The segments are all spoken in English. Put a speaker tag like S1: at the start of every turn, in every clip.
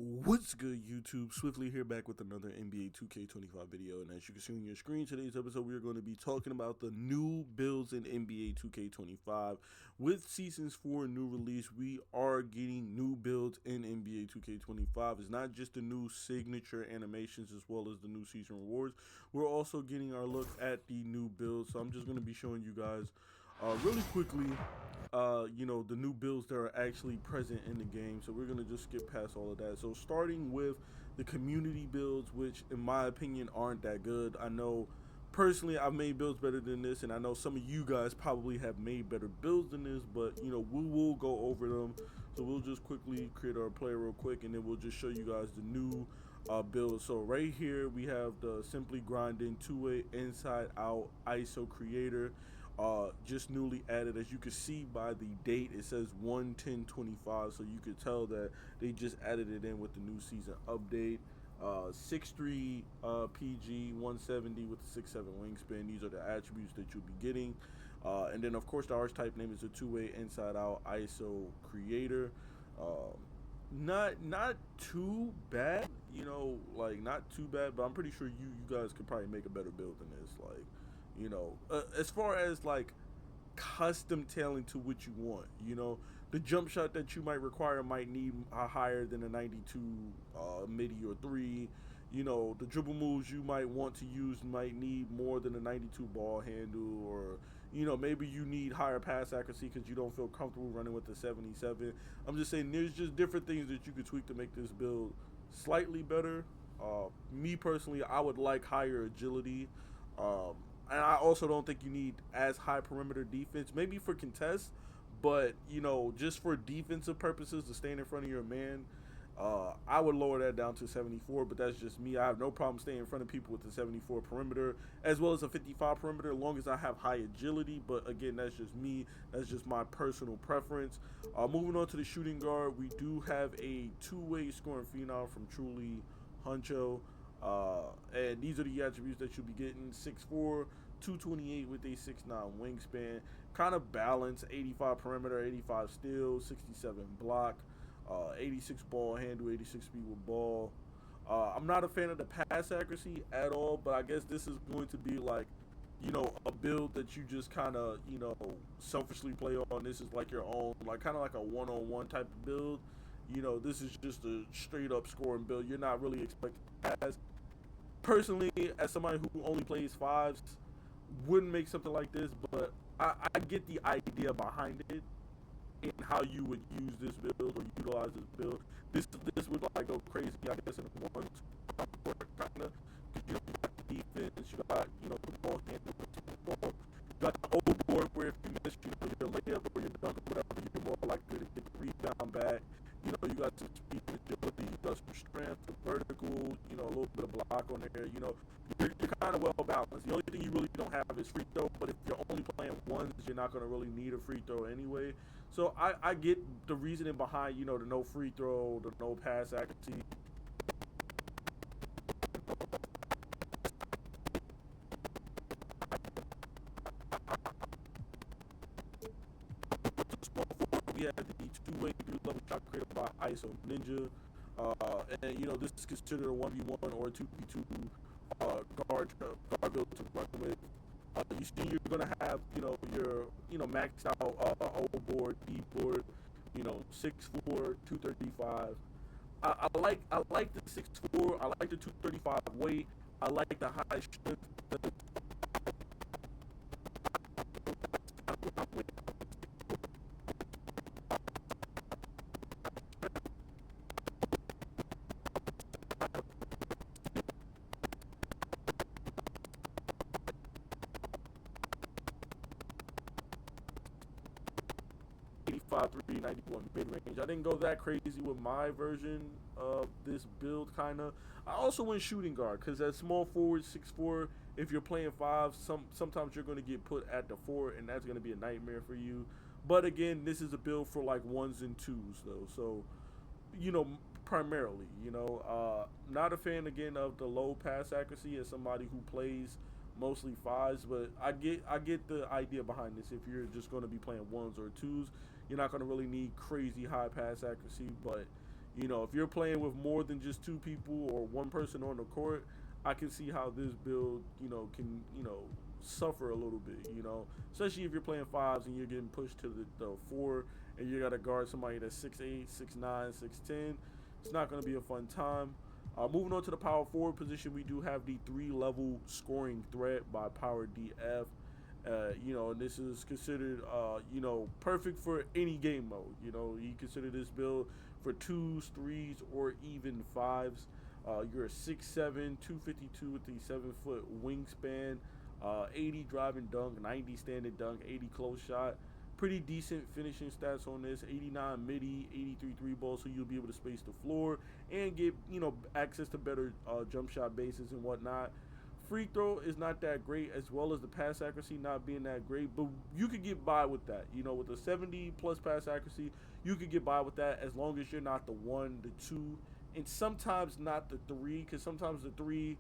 S1: What's good, YouTube? Swiftly here, back with another NBA 2K25 video. And as you can see on your screen, today's episode, we are going to be talking about the new builds in NBA 2K25. With Seasons 4 new release, we are getting new builds in NBA 2K25. It's not just the new signature animations as well as the new season rewards. We're also getting our look at the new builds. So I'm just going to be showing you guys really quickly the new builds that are actually present in the game. So we're going to just skip past all of that. So starting with the community builds, which in my opinion aren't that good. I know personally I've made builds better than this, and I know some of you guys probably have made better builds than this, but we will go over them. So we'll just quickly create our player real quick, and then we'll just show you guys the new build. So right here we have the Simply Grinding two-way inside out ISO creator. Just newly added. As you can see by the date, it says 1/10/25, so you could tell that they just added it in with the new season update. 6'3" PG, 170 with the 6'7" wingspan. These are the attributes that you'll be getting. And then of course the archetype name is a two-way inside out ISO creator. Not too bad, not too bad, but I'm pretty sure you guys could probably make a better build than this. As far as like custom tailoring to what you want, the jump shot that you might require might need higher than a 92 midi or 3. The dribble moves you might want to use might need more than a 92 ball handle, or maybe you need higher pass accuracy because you don't feel comfortable running with the 77. I'm just saying there's just different things that you could tweak to make this build slightly better. Me personally, I would like higher agility. And I also don't think you need as high perimeter defense, maybe for contests, but just for defensive purposes, to stand in front of your man, I would lower that down to 74. But that's just me. I have no problem staying in front of people with the 74 perimeter as well as a 55 perimeter, as long as I have high agility. But again, that's just me. That's just my personal preference. Moving on to the shooting guard, we do have a two-way scoring phenom from Truly Huncho. And these are the attributes that you'll be getting: 6'4", 228 with a 6'9" wingspan, kind of balance, 85 perimeter, 85 steal, 67 block, 86 ball handle, 86 speed with ball. I'm not a fan of the pass accuracy at all, but I guess this is going to be like, a build that you just kind of, selfishly play on. This is like your own, like kind of like a one-on-one type of build. This is just a straight up scoring build. You're not really expected to pass. Personally, as somebody who only plays fives, wouldn't make something like this, but I get the idea behind it and how you would use this build or utilize this build. This would like go crazy, I guess, in one kind of, because you got the defense, you got the ball handle, you got the overboard where if you miss your layup or your dunk or whatever, you're more likely to get the rebound back. You got some speed and agility, you got some strength, vertical, a little bit of block on there. You're kind of well balanced. The only thing you really don't have is free throw, but if you're only playing ones, you're not going to really need a free throw anyway. So I get the reasoning behind, the no free throw, the no pass accuracy. We have the two-way three-level shot created by ISO Ninja. And this is considered a 1v1 or a 2v2 guard build to run with. You see, you're gonna have your maxed out overboard, deep board, 6'4", 235. I like the 6'4", I like the 235 weight. I like the high strength. 85, 391 mid range. I didn't go that crazy with my version of this build, kind of. I also went shooting guard because at small forward, 6'4", if you're playing five, sometimes you're going to get put at the 4, and that's going to be a nightmare for you. But again, this is a build for like ones and twos though, so primarily, not a fan again of the low pass accuracy as somebody who plays mostly fives, but I get the idea behind this. If you're just going to be playing ones or twos, you're not going to really need crazy high pass accuracy, but You know, if you're playing with more than just two people or one person on the court, I can see how this build, can, suffer a little bit, especially if you're playing fives and you're getting pushed to the four and you got to guard somebody that's 6'8", 6'9", 6'10". It's not going to be a fun time. Moving on to the power forward position, we do have the 3-level scoring threat by Power DF. And this is considered, perfect for any game mode. You consider this build for twos, threes, or even fives. You're a 6'7", 252 with the 7-foot wingspan, 80 driving dunk, 90 standing dunk, 80 close shot. Pretty decent finishing stats on this. 89 midi, 83 three ball, so you'll be able to space the floor and get access to better jump shot bases and whatnot. Free throw is not that great, as well as the pass accuracy not being that great, but you could get by with that. With a 70 plus pass accuracy, you could get by with that as long as you're not the 1, the 2, and sometimes not the 3, because sometimes the 3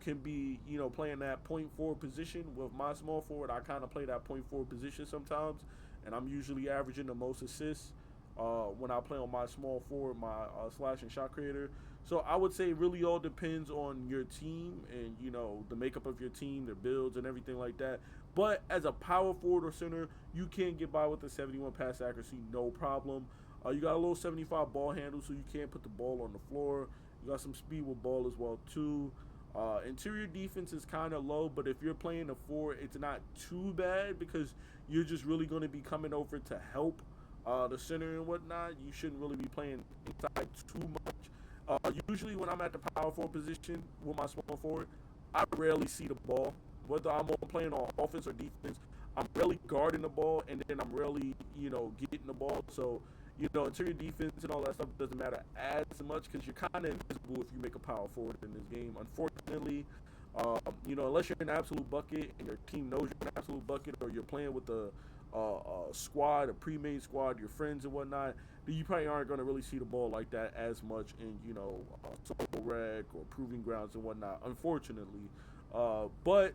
S1: can be, playing that point forward position. With my small forward, I kind of play that point forward position sometimes, and I'm usually averaging the most assists when I play on my small forward, my slash and shot creator. So I would say it really all depends on your team and, the makeup of your team, their builds and everything like that. But as a power forward or center, you can get by with the 71 pass accuracy, no problem. You got a little 75 ball handle, so you can't put the ball on the floor. You got some speed with ball as well, too. Interior defense is kind of low, but if you're playing a 4, it's not too bad because you're just really going to be coming over to help the center and whatnot. You shouldn't really be playing inside too much. Usually when I'm at the power forward position with my small forward, I rarely see the ball. Whether I'm playing on offense or defense, I'm rarely guarding the ball, and then I'm rarely, getting the ball. So, interior defense and all that stuff doesn't matter as much because you're kind of invisible if you make a power forward in this game. Unfortunately, unless you're an absolute bucket and your team knows you're an absolute bucket, or you're playing with a squad, a pre-made squad, your friends and whatnot, then you probably aren't going to really see the ball like that as much in, Solo Rec or Proving Grounds and whatnot, unfortunately. But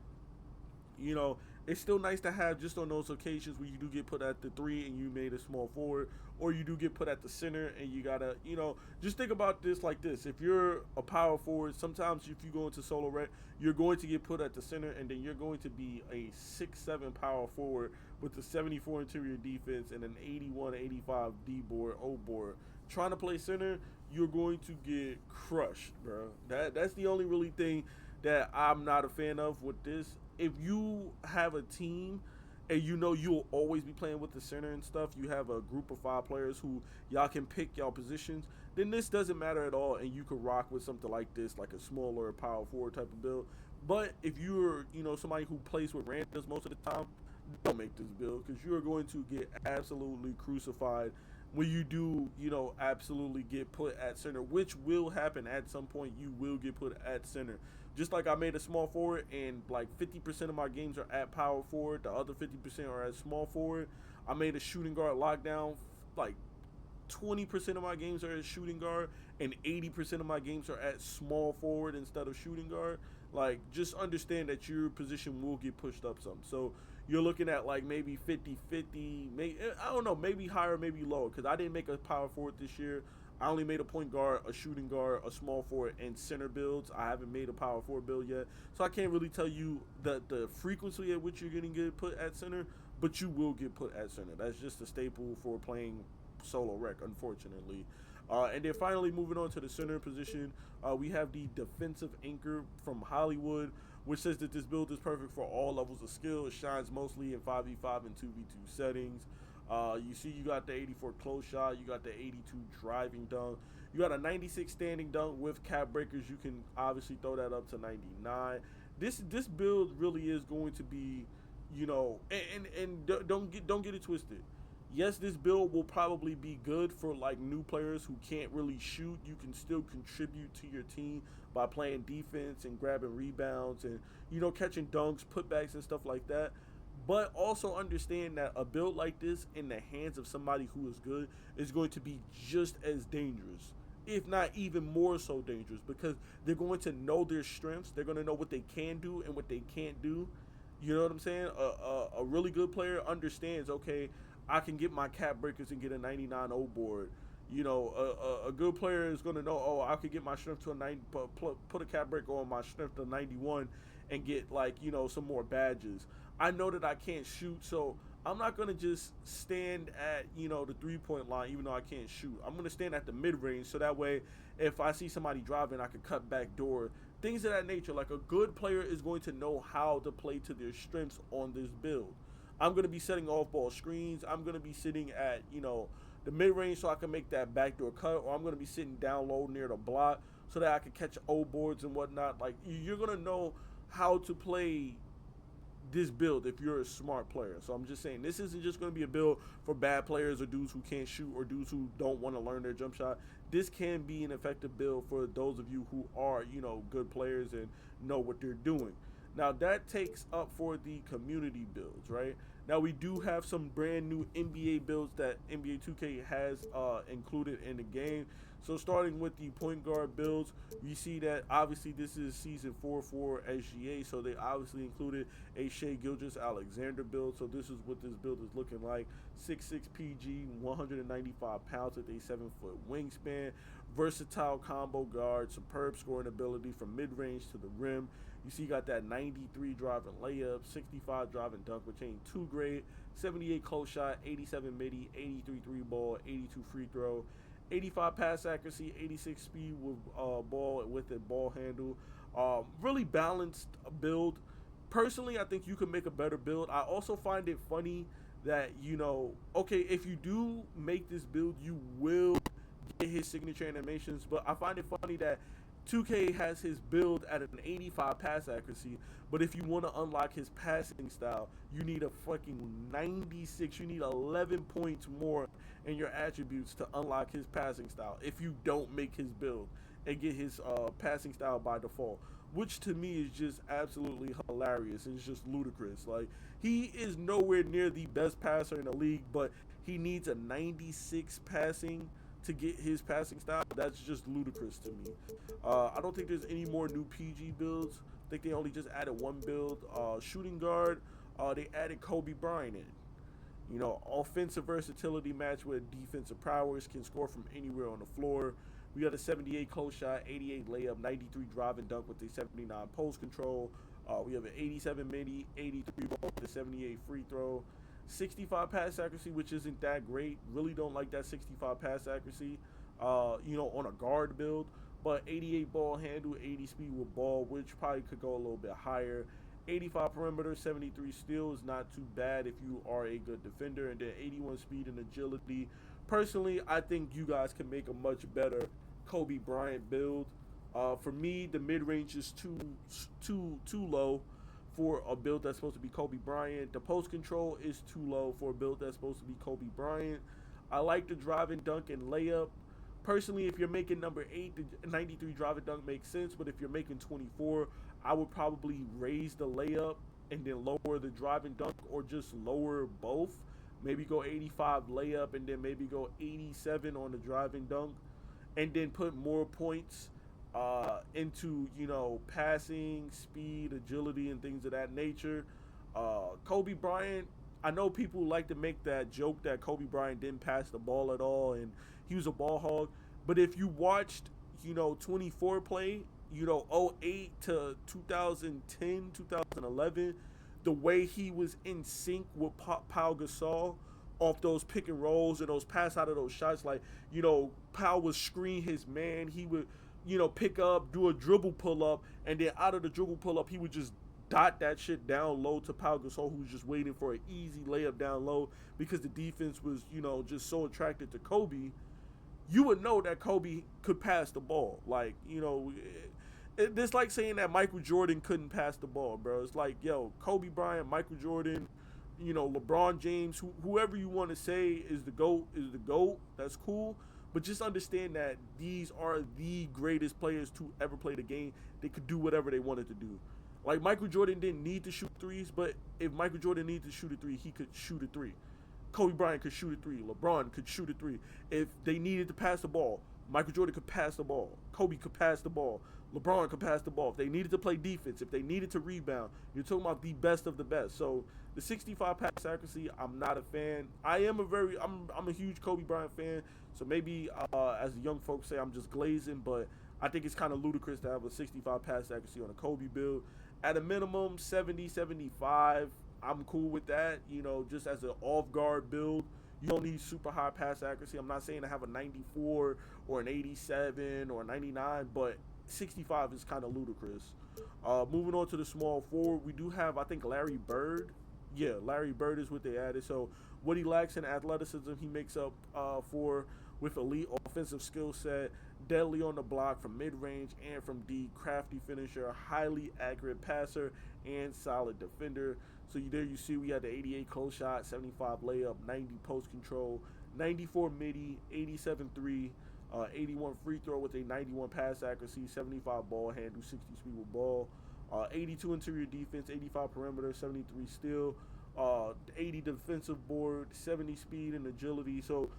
S1: it's still nice to have just on those occasions where you do get put at the 3 and you made a small forward, or you do get put at the center and you gotta, just think about this like this. If you're a power forward, sometimes if you go into solo rec, you're going to get put at the center, and then you're going to be a 6'7" power forward with a 74 interior defense and an 81, 85 D board, O board. Trying to play center, you're going to get crushed, bro. That's the only really thing that I'm not a fan of with this. If you have a team and you'll always be playing with the center and stuff, you have a group of 5 players who y'all can pick y'all positions, then this doesn't matter at all, and you could rock with something like this, like a smaller power forward type of build. But if you're, somebody who plays with randoms most of the time, don't make this build, because you're going to get absolutely crucified when you do, absolutely get put at center, which will happen at some point. You will get put at center. Just like I made a small forward, and like 50% of my games are at power forward, the other 50% are at small forward. I made a shooting guard lockdown, like 20% of my games are at shooting guard, and 80% of my games are at small forward instead of shooting guard. Like, just understand that your position will get pushed up some. So you're looking at like maybe 50-50, I don't know, maybe higher, maybe lower, because I didn't make a power forward this year. I only made a point guard, a shooting guard, a small forward, and center builds. I haven't made a power forward build yet. So I can't really tell you the frequency at which you're going to get put at center, but you will get put at center. That's just a staple for playing solo rec, unfortunately. And then finally, moving on to the center position, we have the defensive anchor from Hollywood, which says that this build is perfect for all levels of skill. It shines mostly in 5v5 and 2v2 settings. You see you got the 84 close shot, you got the 82 driving dunk, you got a 96 standing dunk with cap breakers. You can obviously throw that up to 99. This build really is going to be, and don't get it twisted. Yes, this build will probably be good for like new players who can't really shoot. You can still contribute to your team by playing defense and grabbing rebounds and, catching dunks, putbacks and stuff like that. But also understand that a build like this in the hands of somebody who is good is going to be just as dangerous, if not even more so dangerous, because they're going to know their strengths. They're going to know what they can do and what they can't do. You know what I'm saying? A really good player understands, okay, I can get my cap breakers and get a 99 O board. You know, a good player is going to know, oh, I could get my strength to a 90, put a cap breaker on my strength to 91 and get, like, you know, some more badges. I know that I can't shoot, so I'm not going to just stand at, you know, the 3-point line, even though I can't shoot. I'm going to stand at the mid range, so that way, if I see somebody driving, I can cut back door. Things of that nature. Like, a good player is going to know how to play to their strengths on this build. I'm going to be setting off ball screens. I'm going to be sitting at, you know, the mid range so I can make that backdoor cut, or I'm going to be sitting down low near the block so that I can catch O boards and whatnot. Like, you're going to know how to play this build if you're a smart player. So I'm just saying, this isn't just going to be a build for bad players or dudes who can't shoot or dudes who don't want to learn their jump shot. This can be an effective build for those of you who are, you know, good players and know what they're doing. Now that takes up for the community builds, right? Now we do have some brand new NBA builds that NBA 2K has included in the game. So starting with the point guard builds, we see that obviously this is season 4 for SGA, so they obviously included a Shai Gilgeous-Alexander build. So this is what this build is looking like: 6'6" PG, 195 pounds with a 7-foot wingspan, versatile combo guard, superb scoring ability from mid-range to the rim. You see, you got that 93 drive and layup, 65 drive and dunk, which ain't too great, 78 close shot, 87 midi, 83 three ball, 82 free throw, 85 pass accuracy, 86 speed with ball with a ball handle. Really balanced build. Personally, I think you can make a better build. I also find it funny that, you know, okay, if you do make this build, you will get his signature animations, but I find it funny that 2K has his build at an 85 pass accuracy, but if you want to unlock his passing style, you need a fucking 96. You need 11 points more in your attributes to unlock his passing style if you don't make his build and get his passing style by default, which to me is just absolutely hilarious. It's just ludicrous. Like, he is nowhere near the best passer in the league, but he needs a 96 passing to get his passing style. That's just ludicrous to me. I don't think there's any more new PG builds. I think they only just added one build. Shooting guard, they added Kobe Bryant in. You know, offensive versatility matched with defensive prowess, can score from anywhere on the floor. We got a 78 close shot, 88 layup, 93 drive and dunk with a 79 post control. We have an 87 midi, 83 ball with a 78 free throw. 65 pass accuracy, which isn't that great. Really don't like that 65 pass accuracy, you know, on a guard build. But 88 ball handle, 80 speed with ball, which probably could go a little bit higher. 85 perimeter, 73 steal is not too bad if you are a good defender. And then 81 speed and agility. Personally, I think you guys can make a much better Kobe Bryant build. For me, the mid-range is too low for a build that's supposed to be Kobe Bryant. The post control is too low for a build that's supposed to be Kobe Bryant. I like the drive and dunk and layup. Personally, if you're making number 8, the 93 drive and dunk makes sense, but if you're making 24, I would probably raise the layup and then lower the drive and dunk, or just lower both. Maybe go 85 layup and then maybe go 87 on the drive and dunk, and then put more points into, you know, passing, speed, agility, and things of that nature. Kobe Bryant, I know people like to make that joke that Kobe Bryant didn't pass the ball at all and he was a ball hog. But if you watched, you know, 24 play, you know, 08 to 2010, 2011, the way he was in sync with Pau Gasol off those pick and rolls and those pass out of those shots, like, you know, Pau would screen his man, he would, you know, pick up, do a dribble pull up, and then out of the dribble pull up, he would just dot that shit down low to Pau Gasol, who was just waiting for an easy layup down low because the defense was, you know, just so attracted to Kobe. You would know that Kobe could pass the ball. Like, you know, it's like saying that Michael Jordan couldn't pass the ball, bro. It's like, yo, Kobe Bryant, Michael Jordan, you know, LeBron James, whoever you want to say is the GOAT, is the GOAT. That's cool. But just understand that these are the greatest players to ever play the game. They could do whatever they wanted to do. Like, Michael Jordan didn't need to shoot threes, but if Michael Jordan needed to shoot a three, he could shoot a three. Kobe Bryant could shoot a three. LeBron could shoot a three. If they needed to pass the ball, Michael Jordan could pass the ball. Kobe could pass the ball. LeBron could pass the ball. If they needed to play defense, if they needed to rebound, you're talking about the best of the best. So The 65 pass accuracy, I'm not a fan. I'm a huge Kobe Bryant fan, so maybe as the young folks say, I'm just glazing, but I think it's kind of ludicrous to have a 65 pass accuracy on a Kobe build. At a minimum, 70, 75, I'm cool with that. You know, just as an off guard build, you don't need super high pass accuracy. I'm not saying to have a 94 or an 87 or a 99, but 65 is kind of ludicrous. Moving on to the small forward, we do have, I think, Larry Bird. Yeah, Larry Bird is what they added. So what he lacks in athleticism, he makes up for with elite offensive skill set, deadly on the block from mid-range and from D, crafty finisher, highly accurate passer, and solid defender. So there you see we had the 88 close shot, 75 layup, 90 post control, 94 midi, 87 three, 81 free throw with a 91 pass accuracy, 75 ball handle, 60 speed with ball, 82 interior defense, 85 perimeter, 73 steal, 80 defensive board, 70 speed and agility. So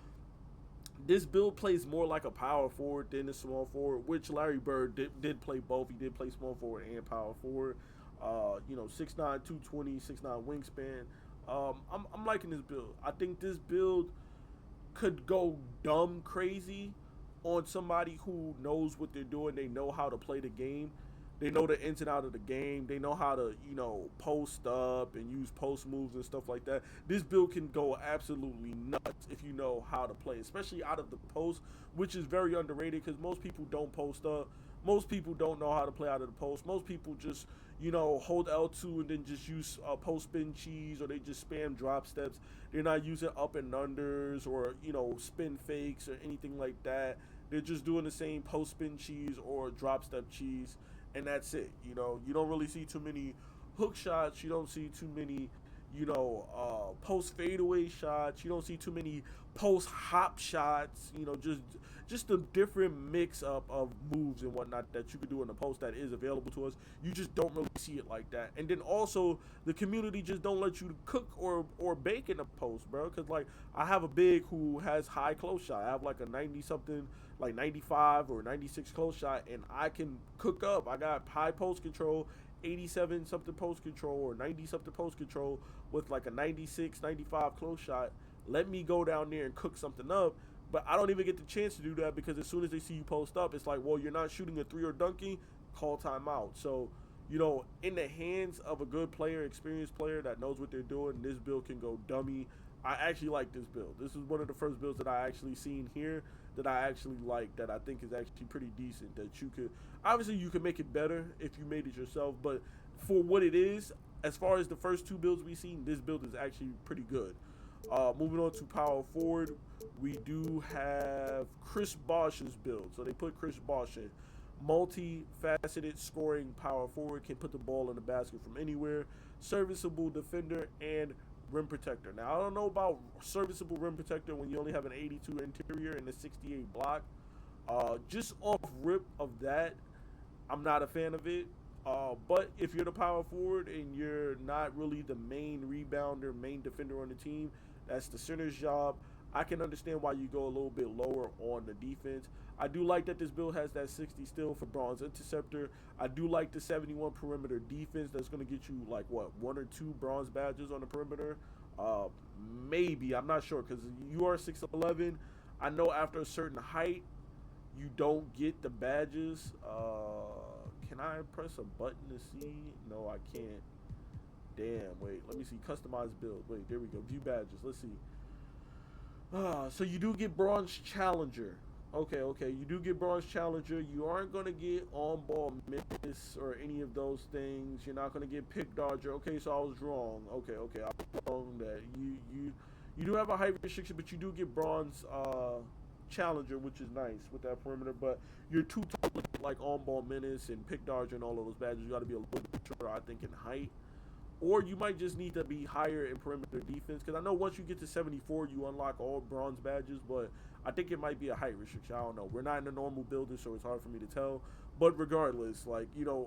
S1: this build plays more like a power forward than a small forward, which Larry Bird did play both. He did play small forward and power forward. 6'9", 220, 6'9" wingspan. I'm liking this build. I think this build could go dumb crazy on somebody who knows what they're doing. They know how to play the game. They know the ins and out of the game. They know how to, post up and use post moves and stuff like that. This build can go absolutely nuts if you know how to play, especially out of the post, which is very underrated because most people don't post up. Most people don't know how to play out of the post. Most people just, hold L2 and then just use post spin cheese, or they just spam drop steps. They're not using up and unders or, spin fakes or anything like that. They're just doing the same post spin cheese or drop step cheese, and that's it. You don't really see too many hook shots. You don't see too many, post fadeaway shots. You don't see too many post hop shots. Just a different mix up of moves and whatnot that you could do in the post that is available to us. You just don't really see it like that. And then also the community just don't let you cook or bake in the post, bro. Because like I have a big who has high close shot. I have like a 90 something, like 95 or 96 close shot, and I can cook up. I got high post control, 87 something post control or 90 something post control with like a 96, 95 close shot. Let me go down there and cook something up. But I don't even get the chance to do that because as soon as they see you post up, it's like, well, you're not shooting a three or dunking, call timeout. So, in the hands of a good player, experienced player that knows what they're doing, this build can go dummy. I actually like this build. This is one of the first builds that I actually seen here that I actually like, that I think is actually pretty decent, that you could, obviously you could make it better if you made it yourself, but for what it is, as far as the first two builds we've seen, this build is actually pretty good. Moving on to power forward, we do have Chris Bosh's build. So they put Chris Bosh in. Multi-faceted scoring power forward, can put the ball in the basket from anywhere. Serviceable defender and rim protector. Now, I don't know about serviceable rim protector when you only have an 82 interior and a 68 block. Just off rip of that, I'm not a fan of it. But if you're the power forward and you're not really the main rebounder, main defender on the team, that's the center's job. I can understand why you go a little bit lower on the defense. I do like that this build has that 60 still for bronze interceptor. I do like the 71 perimeter defense. That's going to get you like one or two bronze badges on the perimeter. Maybe, I'm not sure, because you are 6'11". I know after a certain height, you don't get the badges. Can I press a button to see? No, I can't. Damn, wait. Let me see. Customize build. Wait, there we go. View badges. Let's see. So you do get Bronze Challenger. Okay. You do get Bronze Challenger. You aren't going to get on-ball miss or any of those things. You're not going to get Pick Dodger. Okay, so I was wrong. Okay. I was wrong that you do have a height restriction, but you do get Bronze Challenger, which is nice with that perimeter, but you're too tall, like on-ball menace and Pick Dodger and all of those badges. You got to be a little bit shorter, I think, in height. Or you might just need to be higher in perimeter defense, because I know once you get to 74, you unlock all bronze badges, but I think it might be a height restriction. I don't know. We're not in a normal building, so it's hard for me to tell. But regardless,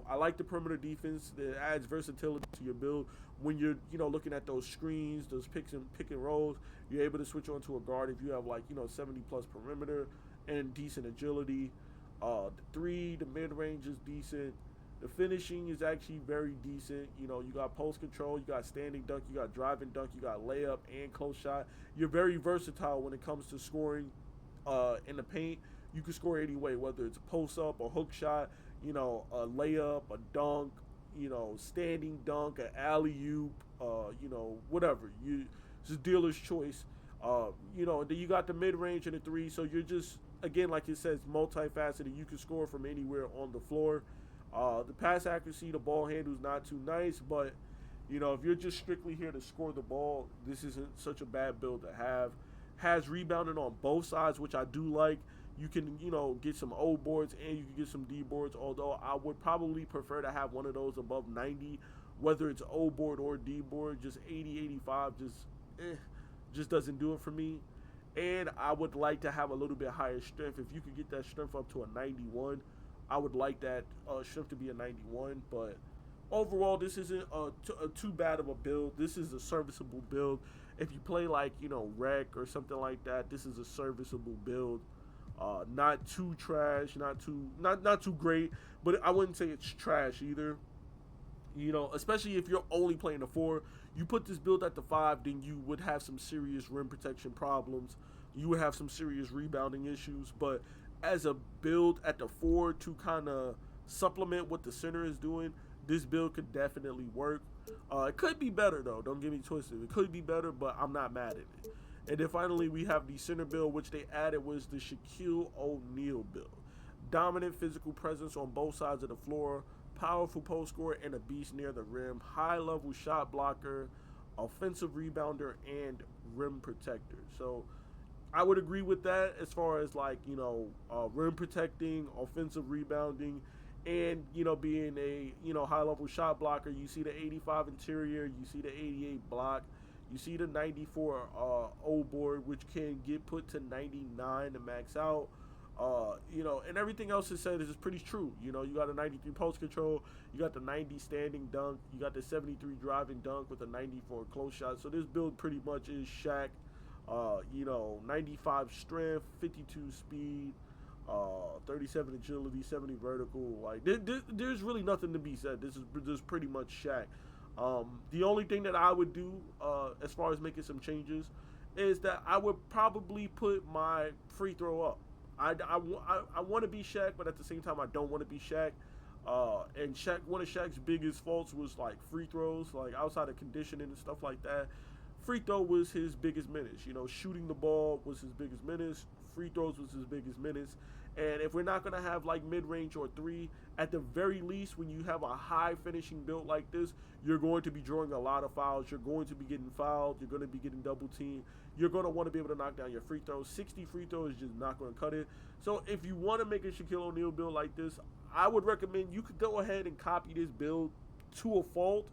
S1: I like the perimeter defense. It adds versatility to your build. When you're, looking at those screens, those pick and rolls, you're able to switch on to a guard if you have 70+ perimeter and decent agility. The mid-range is decent. The finishing is actually very decent. You know, you got post control, you got standing dunk, you got driving dunk, you got layup and close shot. You're very versatile when it comes to scoring in the paint. You can score any way, whether it's a post up, a hook shot, you know, a layup, a dunk, you know, standing dunk, an alley oop, you know, whatever. It's a dealer's choice. You know, then you got the mid range and the three, so you're just, again, like it says, multifaceted. You can score from anywhere on the floor. The pass accuracy, the ball handle is not too nice, but you know, if you're just strictly here to score the ball, this isn't such a bad build to have. Has rebounding on both sides, which I do like. You can, you know, get some O boards and you can get some D boards, although I would probably prefer to have one of those above 90, whether it's O board or D board. Just 80, 85, just doesn't do it for me. And I would like to have a little bit higher strength. If you could get that strength up to a 91, I would like that strength to be a 91. But overall, this isn't too bad of a build. This is a serviceable build. If you play like, you know, rec or something like that, this is a serviceable build. Not too trash, not too great, but I wouldn't say it's trash either. You know, especially if you're only playing the 4, you put this build at the 5, then you would have some serious rim protection problems. You would have some serious rebounding issues. But as a build at the 4 to kind of supplement what the center is doing, this build could definitely work. It could be better though. Don't get me twisted. It could be better, but I'm not mad at it. And then finally, we have the center build, which they added was the Shaquille O'Neal build. Dominant physical presence on both sides of the floor, powerful post scorer, and a beast near the rim. High-level shot blocker, offensive rebounder, and rim protector. So I would agree with that as far as, like, you know, rim protecting, offensive rebounding, and, you know, being a, you know, high-level shot blocker. You see the 85 interior, you see the 88 block. You see the 94 O board, which can get put to 99 to max out. You know, and everything else is said is pretty true. You know, you got a 93 post control, you got the 90 standing dunk, you got the 73 driving dunk with a 94 close shot. So this build pretty much is Shaq. You know, 95 strength, 52 speed, 37 agility, 70 vertical. Like there's really nothing to be said. This is pretty much Shaq. The only thing that I would do as far as making some changes is that I would probably put my free throw up. I want to be Shaq, but at the same time I don't want to be Shaq. And one of Shaq's biggest faults was like free throws, like outside of conditioning and stuff like that. Free throw was his biggest menace. You know, shooting the ball was his biggest menace. Free throws was his biggest menace. And if we're not going to have like mid-range or 3, at the very least, when you have a high finishing build like this, you're going to be drawing a lot of fouls. You're going to be getting fouled. You're going to be getting double teamed. You're going to want to be able to knock down your free throws. 60 free throws is just not going to cut it. So if you want to make a Shaquille O'Neal build like this, I would recommend you could go ahead and copy this build to a fault.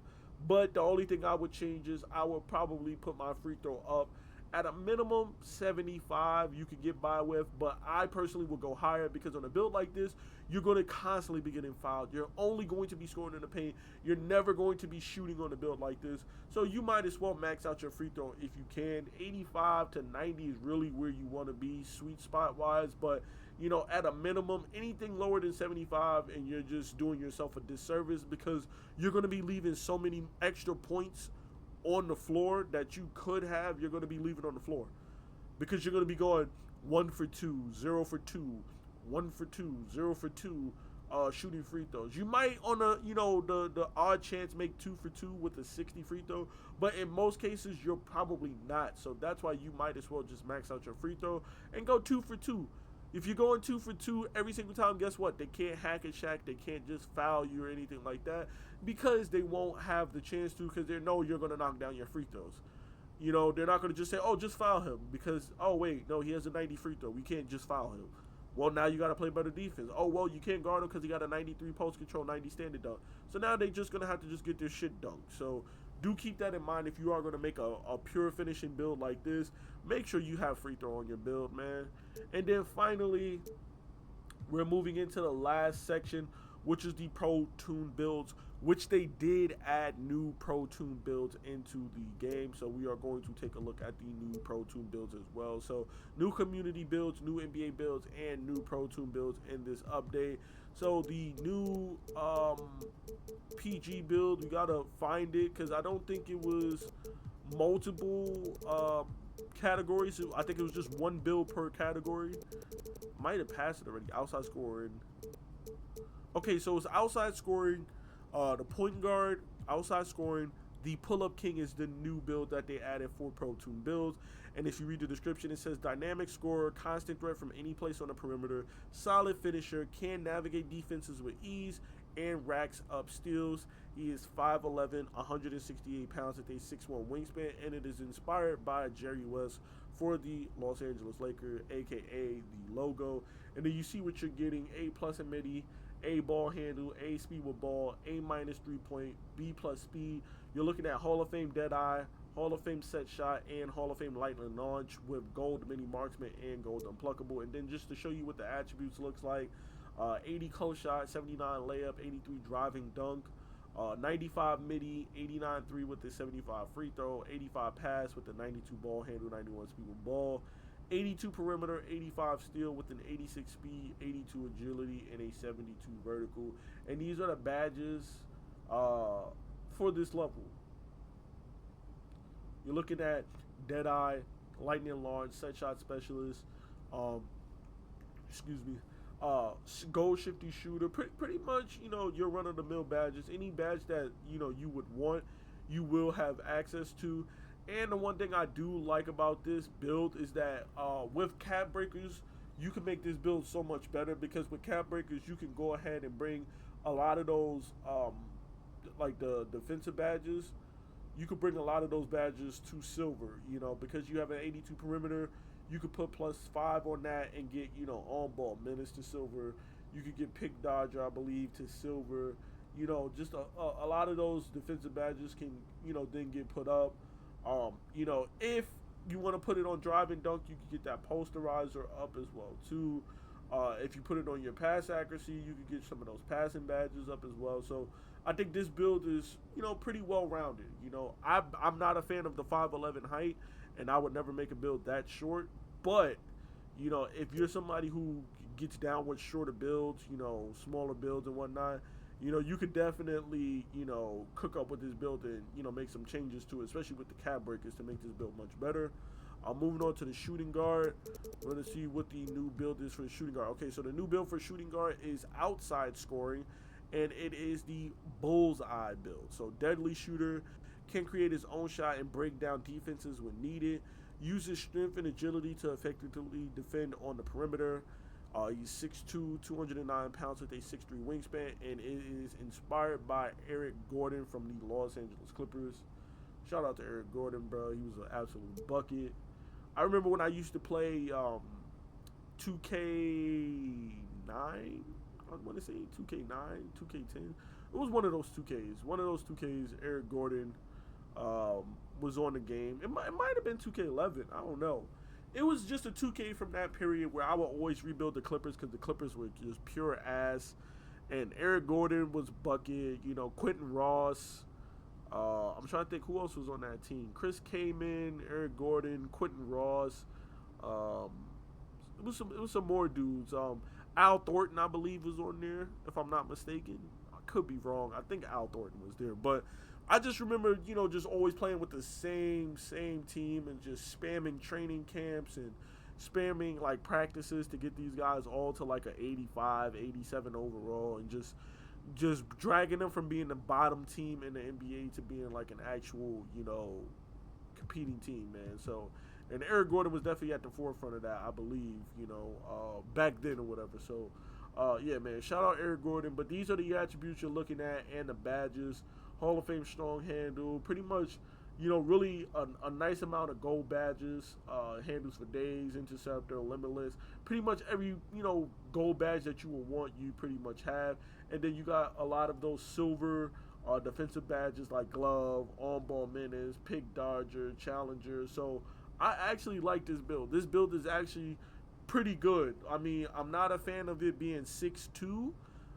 S1: But the only thing I would change is I would probably put my free throw up at a minimum 75 you could get by with, but I personally would go higher because on a build like this, you're going to constantly be getting fouled. You're only going to be scoring in the paint. You're never going to be shooting on a build like this. So you might as well max out your free throw if you can. 85 to 90 is really where you want to be sweet spot wise, but you know, at a minimum, anything lower than 75 and you're just doing yourself a disservice because you're going to be leaving so many extra points on the floor that you could have, you're going to be leaving on the floor because you're going to be going 1 for 2, 0 for 2, 1 for 2, 0 for 2, shooting free throws. You might on a, you know, the odd chance make 2 for 2 with a 60 free throw, but in most cases you're probably not. So that's why you might as well just max out your free throw and go 2 for 2. If you're going 2 for 2 every single time, guess what? They can't hack at Shaq. They can't just foul you or anything like that because they won't have the chance to because they know you're going to knock down your free throws. You know, they're not going to just say, oh, just foul him because, oh, wait, no, he has a 90 free throw. We can't just foul him. Well, now you got to play better defense. Oh, well, you can't guard him because he got a 93 post control, 90 standing dunk. So now they're just going to have to just get their shit dunked. So do keep that in mind if you are going to make a pure finishing build like this. Make sure you have free throw on your build, man. And then finally, we're moving into the last section, which is the Pro Toon builds. which they did add new Pro Toon builds into the game. So we are going to take a look at the new Pro Toon builds as well. So new community builds, new NBA builds, and new Pro Toon builds in this update. So the new PG build, we gotta find it because I don't think it was multiple categories. I think it was just one build per category. Might have passed it already. Outside scoring. Okay, so it's outside scoring, the point guard, outside scoring. The pull-up king is the new build that they added for Pro Toon builds. And if you read the description, it says dynamic scorer, constant threat from any place on the perimeter, solid finisher, can navigate defenses with ease, and racks up steals. He is 5'11", 168 pounds with a 6'1" wingspan, and it is inspired by Jerry West for the Los Angeles Lakers, aka the logo. And then you see what you're getting: A+ in midi, A ball handle, A speed with ball, A- 3-point, B+ speed. You're looking at Hall of Fame Deadeye, Hall of Fame set shot, and Hall of Fame lightning launch with gold mini marksman and gold unpluckable. And then just to show you what the attributes looks like, 80 close shot, 79 layup, 83 driving dunk, 95 midi, 89 3 with the 75 free throw, 85 pass with the 92 ball handle, 91 speed with ball, 82 perimeter, 85 steal with an 86 speed, 82 agility, and a 72 vertical. And these are the badges for this level. You're looking at Deadeye, Lightning Launch, Set Shot Specialist, Gold Shifty Shooter. Pretty much, your run-of-the-mill badges. Any badge that, you would want, you will have access to. And the one thing I do like about this build is that with cap breakers, you can make this build so much better, because with cap breakers, you can go ahead and bring a lot of those, like the defensive badges. You could bring a lot of those badges to silver, because you have an 82 perimeter. You could put +5 on that and get, on-ball minutes to silver. You could get pick dodger, I believe, to silver. Just a lot of those defensive badges can, then get put up. If you want to put it on drive and dunk, you can get that posterizer up as well too. If you put it on your pass accuracy, you can get some of those passing badges up as well. So I think this build is, pretty well rounded. I'm not a fan of the 5'11" height, and I would never make a build that short. But if you're somebody who gets down with shorter builds, smaller builds and whatnot, you could definitely, cook up with this build and, make some changes to it, especially with the cap breakers, to make this build much better. Moving on to the shooting guard. We're going to see what the new build is for the shooting guard. Okay, so the new build for shooting guard is outside scoring, and it is the bullseye build. So deadly shooter, can create his own shot and break down defenses when needed. Uses strength and agility to effectively defend on the perimeter. He's 6'2", 209 pounds with a 6'3" wingspan, and it is inspired by Eric Gordon from the Los Angeles Clippers. Shout out to Eric Gordon, bro. He was an absolute bucket. I remember when I used to play 2K9. I want to say 2K9, 2K10. It was one of those 2Ks. One of those 2Ks, Eric Gordon was on the game. It might have been 2K11. I don't know. It was just a 2K from that period where I would always rebuild the Clippers, because the Clippers were just pure ass. And Eric Gordon was bucket. Quentin Ross. I'm trying to think who else was on that team. Chris Kaman, Eric Gordon, Quentin Ross. It was some more dudes. Al Thornton, I believe, was on there, if I'm not mistaken. I could be wrong. I think Al Thornton was there, but I just remember, just always playing with the same team and just spamming training camps and spamming like practices to get these guys all to like an 85, 87 overall, and just dragging them from being the bottom team in the NBA to being like an actual, competing team, man. So, and Eric Gordon was definitely at the forefront of that, I believe, back then or whatever. So, yeah, man, shout out Eric Gordon. But these are the attributes you're looking at and the badges. Hall of Fame strong handle, pretty much, really a nice amount of gold badges, handles for days, interceptor, limitless. Pretty much every, gold badge that you will want, you pretty much have. And then you got a lot of those silver defensive badges like glove, on-ball minutes, pick dodger, challenger. So I actually like this build. This build is actually pretty good. I mean, I'm not a fan of it being 6'2",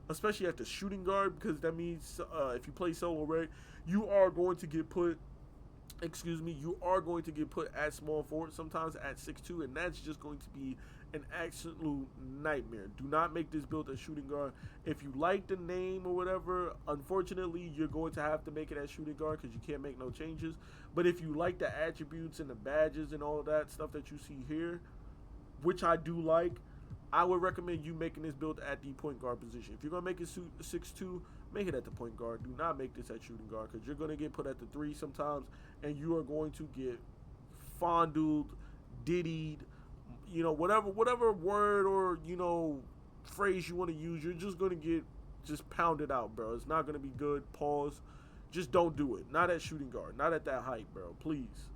S1: especially at the shooting guard, because that means if you play solo reg, you are going to get put. Excuse me, you are going to get put at small forward, sometimes at 6'2", and that's just going to be an absolute nightmare. Do not make this build a shooting guard. If you like the name or whatever, unfortunately, you're going to have to make it as shooting guard because you can't make no changes. But if you like the attributes and the badges and all of that stuff that you see here, which I do like, I would recommend you making this build at the point guard position. If you're going to make it 6'2", make it at the point guard. Do not make this at shooting guard because you're going to get put at the 3 sometimes, and you are going to get fondled, diddied, you know, whatever word or, you know, phrase you want to use, you're just going to get just pounded out, bro. It's not going to be good. Pause. Just don't do it. Not at shooting guard. Not at that height, bro. Please.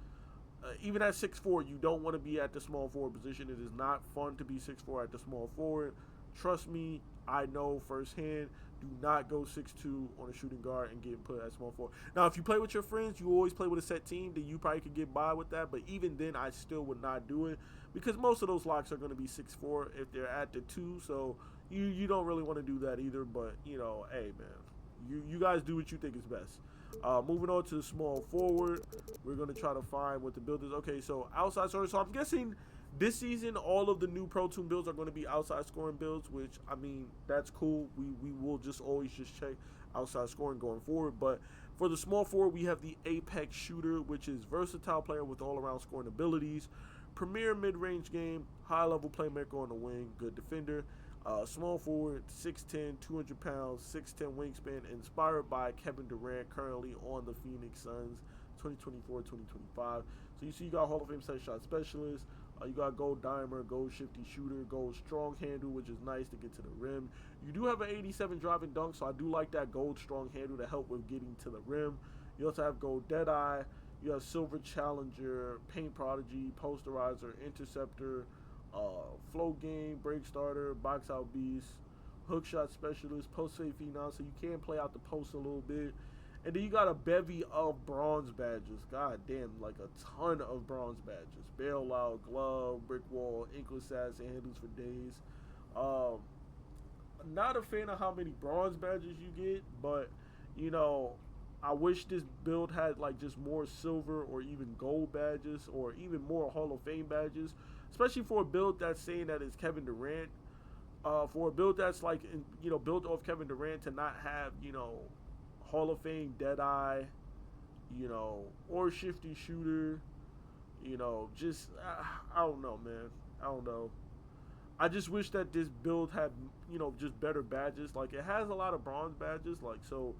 S1: Even at 6'4", you don't want to be at the small forward position. It is not fun to be 6'4" at the small forward. Trust me, I know firsthand. Do not go 6'2" on a shooting guard and get put at small forward. Now, if you play with your friends, you always play with a set team, then you probably could get by with that. But even then, I still would not do it because most of those locks are going to be 6'4" if they're at the 2. So you don't really want to do that either. But, you know, hey, man, you guys do what you think is best. Moving on to the small forward, we're going to try to find what the build is. Okay, so outside scoring. So I'm guessing this season, all of the new Pro Toon builds are going to be outside scoring builds, which, I mean, that's cool. We will just always just check outside scoring going forward. But for the small forward, we have the Apex Shooter, which is versatile player with all-around scoring abilities, premier mid-range game, high-level playmaker on the wing, good defender. Small forward, 6'10", 200 pounds, 6'10" wingspan, inspired by Kevin Durant, currently on the Phoenix Suns, 2024-2025. So you see you got Hall of Fame set shot specialist. You got gold dimer, gold shifty shooter, gold strong handle, which is nice to get to the rim. You do have an 87 driving dunk, so I do like that gold strong handle to help with getting to the rim. You also have gold deadeye. You have silver challenger, paint prodigy, posterizer, interceptor, float game, break starter, box out beast, hook shot specialist, post fade phenom, so you can play out the post a little bit. And then you got a bevy of bronze badges. God damn, like a ton of bronze badges. Bailout, glove, brick wall, ink assassin, handles for days. Not a fan of how many bronze badges you get, but you know, I wish this build had like just more silver or even gold badges or even more Hall of Fame badges, especially for a build that's saying that it's Kevin Durant. For a build that's like, you know, built off Kevin Durant to not have, you know, Hall of Fame Deadeye, you know, or shifty shooter, you know, just, I don't know, man. I don't know. I just wish that this build had, you know, just better badges. Like, it has a lot of bronze badges, like, so,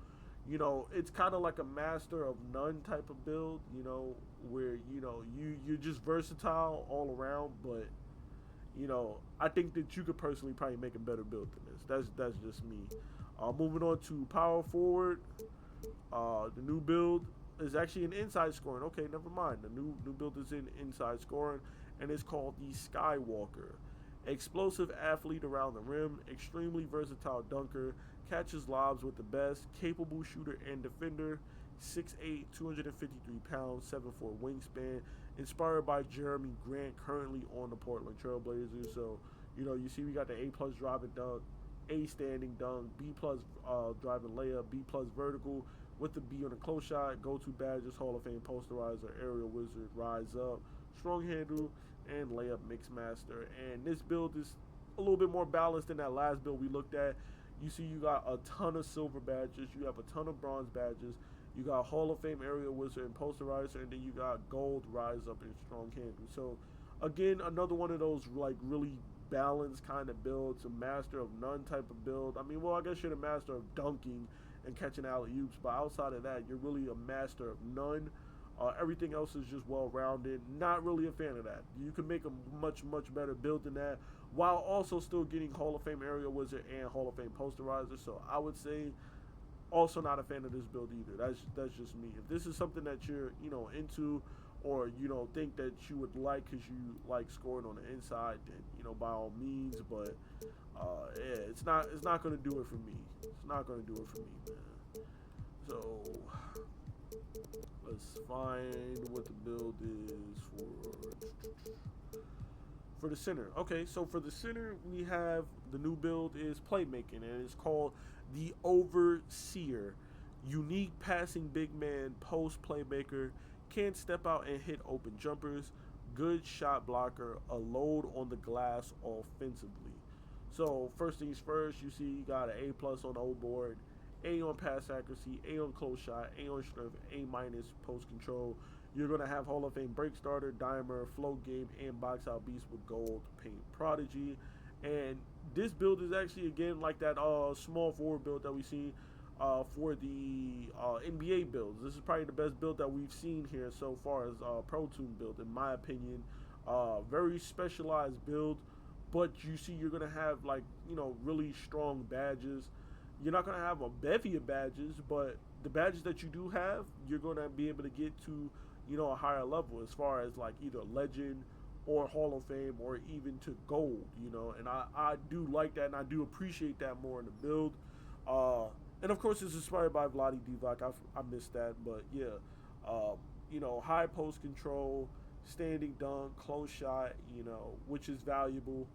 S1: you know, it's kind of like a master of none type of build, you know, where, you know, you're just versatile all around, but, you know, I think that you could personally probably make a better build than this. That's just me. Moving on to power forward. The new build is actually an inside scoring. Okay, never mind. The new build is in inside scoring, and it's called the Skywalker. Explosive athlete around the rim, extremely versatile dunker, catches lobs with the best, capable shooter and defender, 6'8", 253 pounds, 7'4" wingspan, inspired by Jeremy Grant, currently on the Portland Trailblazers. So, you know, you see we got the A+ driving dunk, A standing dunk, B+ driving layup, B+ vertical with the B on the close shot, go-to badges, Hall of Fame posterizer, aerial wizard, rise up, strong handle, and layup mix master. And this build is a little bit more balanced than that last build we looked at. You see you got a ton of silver badges, you have a ton of bronze badges, you got Hall of Fame aerial wizard and posterizer, and then you got gold rise up and strong handle. So again, another one of those like really balanced kind of builds, a master of none type of build. I mean, well, I guess you're the master of dunking and catching alley-oops, but outside of that, you're really a master of none. Everything else is just well-rounded. Not really a fan of that. You can make a much, much better build than that while also still getting Hall of Fame aerial wizard and Hall of Fame posterizer. So I would say also not a fan of this build either. That's just me. If this is something that you're, you know, into, or you know think that you would like because you like scoring on the inside, then you know by all means. But yeah, it's not gonna do it for me. It's not gonna do it for me, man. So let's find what the build is for For the center. Okay, so for the center, we have the new build is playmaking, and it's called the Overseer. Unique passing big man, post playmaker, can step out and hit open jumpers, good shot blocker, a load on the glass offensively. So first things first, you see you got an A plus on the old board, A on pass accuracy, A on close shot, A on strength, A minus post control. You're gonna have Hall of Fame break starter, dimer, float game, and box out beast with gold paint prodigy. And this build is actually again like that small forward build that we see for the NBA builds. This is probably the best build that we've seen here so far as Pro Toon build, in my opinion. Very specialized build, but you see, you're gonna have like really strong badges. You're not gonna have a bevy of badges, but the badges that you do have, you're gonna be able to get to a higher level as far as like either legend or Hall of Fame or even to gold. And I do like that, and I do appreciate that more in the build. And of course, it's inspired by Vlade Divac. I missed that, but yeah, high post control, standing dunk, close shot, which is valuable.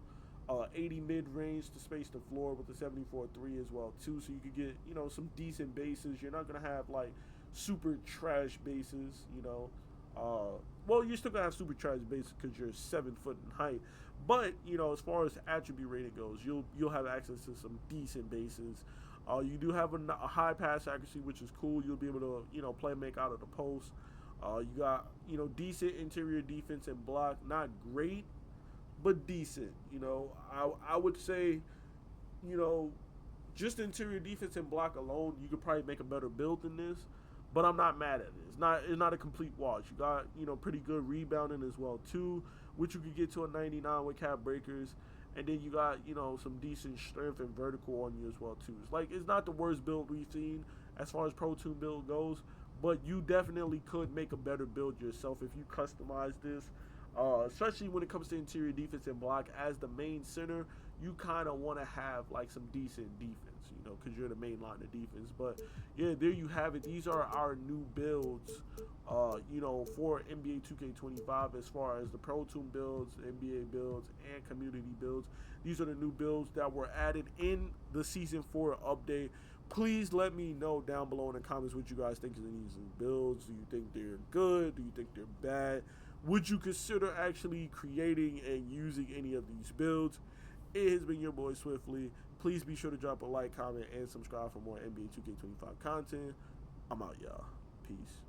S1: 80 mid range to space the floor with the 74 3 as well too, so you could get some decent bases. You're not gonna have like super trash bases. Well, you're still gonna have super trash bases because you're 7 foot in height. But as far as attribute rating goes, you'll have access to some decent bases. You do have a high pass accuracy, which is cool. You'll be able to play make out of the post. You got decent interior defense and block. Not great, but decent. I would say just interior defense and block alone, you could probably make a better build than this. But I'm not mad at it. It's not a complete wash. You got pretty good rebounding as well too, which you could get to a 99 with cap breakers. And then you got some decent strength and vertical on you as well too. It's not the worst build we've seen as far as Pro Toon build goes, but you definitely could make a better build yourself if you customize this. Especially when it comes to interior defense and block. As the main center, you kind of want to have like some decent defense, because you're the main line of defense. But yeah, there you have it. These are our new builds, for NBA 2K25 as far as the Pro Toon builds, NBA builds, and community builds. These are the new builds that were added in the Season 4 update. Please let me know down below in the comments what you guys think of these new builds. Do you think they're good? Do you think they're bad? Would you consider actually creating and using any of these builds? It has been your boy Swiftly. Please be sure to drop a like, comment, and subscribe for more NBA 2K25 content. I'm out, y'all. Peace.